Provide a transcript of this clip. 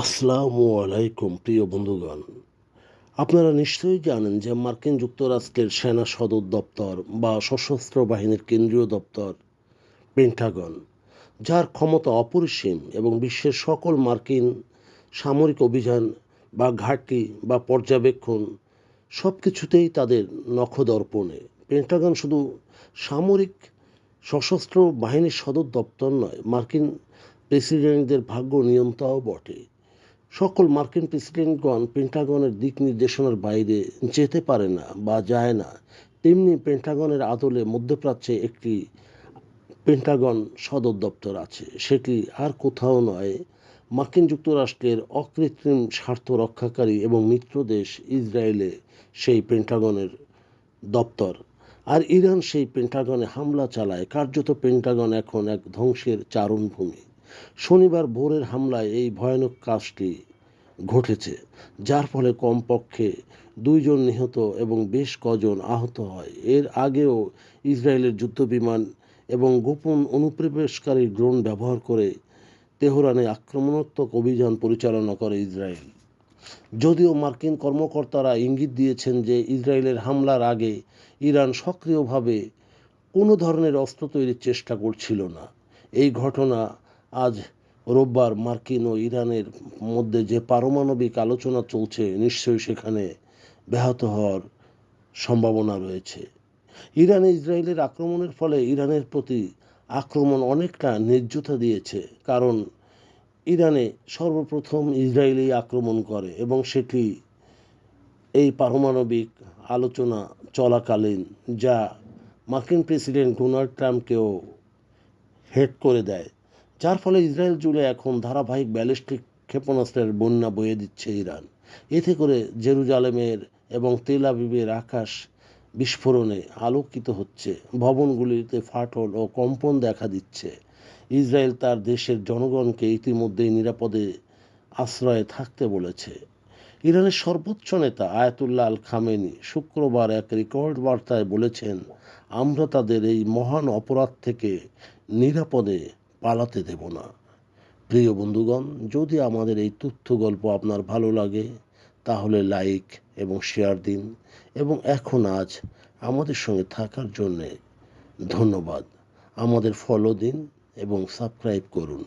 আসসালামু আলাইকুম প্রিয় বন্ধুগণ। আপনারা নিশ্চয়ই জানেন যে মার্কিন যুক্তরাষ্ট্রের সেনা সদর দপ্তর বা সশস্ত্র বাহিনীর কেন্দ্রীয় দপ্তর পেন্টাগন, যার ক্ষমতা অপরিসীম এবং বিশ্বের সকল মার্কিন সামরিক অভিযান বা ঘাঁটি বা পর্যবেক্ষণ সব কিছুতেই তাদের নখদর্পণে। পেন্টাগন শুধু সামরিক সশস্ত্র বাহিনীর সদর দপ্তর নয়, মার্কিন প্রেসিডেন্টদের ভাগ্য নিয়ন্ত্রণও বটে। সকল মার্কিন প্রেসিডেন্টগণ পেন্টাগনের দিক নির্দেশনার বাইরে যেতে পারে না বা যায় না। তেমনি পেন্টাগনের আদলে মধ্যপ্রাচ্যে একটি পেন্টাগন সদর দপ্তর আছে, সেটি আর কোথাও নয়, মার্কিন যুক্তরাষ্ট্রের অকৃত্রিম স্বার্থ রক্ষাকারী এবং মিত্র দেশ ইসরায়েলে সেই পেন্টাগনের দপ্তর। আর ইরান সেই পেন্টাগনে হামলা চালায়। কার্যত পেন্টাগন এখন এক ধ্বংসের চারণভূমি। শনিবার ভোরের হামলায় এই ভয়ানক কাজটি ঘটেছে, যার ফলে কমপক্ষে 2 জন নিহত এবং বেশ কজন আহত হয়। এর আগেও ইসরায়েলের যুদ্ধবিমান এবং গোপন অনুপ্রবেশকারী ড্রোন ব্যবহার করে তেহরানে আক্রমণাত্মক অভিযান পরিচালনা করে ইসরায়েল। যদিও মার্কিন কর্মকর্তারা ইঙ্গিত দিয়েছেন যে ইসরায়েলের হামলার আগে ইরান সক্রিয়ভাবে কোনো ধরনের অস্ত্র তৈরির চেষ্টা করছিল না। এই ঘটনা আজ রোববার মার্কিন ও ইরানের মধ্যে যে পারমাণবিক আলোচনা চলছে, নিশ্চয়ই সেখানে ব্যাহত হওয়ার সম্ভাবনা রয়েছে। ইরানে ইসরায়েলের আক্রমণের ফলে ইরানের প্রতি আক্রমণ অনেকটা ন্যায্যতা দিয়েছে, কারণ ইরানে সর্বপ্রথম ইসরায়েলি আক্রমণ করে এবং সেটি এই পারমাণবিক আলোচনা চলাকালীন, যা মার্কিন প্রেসিডেন্ট ডোনাল্ড ট্রাম্পকেও হেড করে দেয়, যার ফলে ইসরায়েল জুড়ে এখন ধারাবাহিক ব্যালিস্টিক ক্ষেপণাস্ত্রের বন্যা বয়ে দিচ্ছে ইরান। এতে করে জেরুজালেমের এবং তেল আবিবের আকাশ বিস্ফোরণে আলোকিত হচ্ছে, ভবনগুলিতে ফাটল ও কম্পন দেখা দিচ্ছে। ইসরায়েল তার দেশের জনগণকে ইতিমধ্যেই নিরাপদে আশ্রয়ে থাকতে বলেছে। ইরানের সর্বোচ্চ নেতা আয়াতুল্লাহ আল খামেনি শুক্রবার এক রেকর্ড বার্তায় বলেছেন, আমরা তাদের এই মহান অপরাধ থেকে নিরাপদে পালাতে দেব না। প্রিয় বন্ধুগণ, যদি আমাদের এই তথ্য গল্প আপনার ভালো লাগে তাহলে লাইক এবং শেয়ার দিন, এবং আজ আমাদের সঙ্গে থাকার জন্যে ধন্যবাদ। আমাদের ফলো দিন এবং সাবস্ক্রাইব করুন।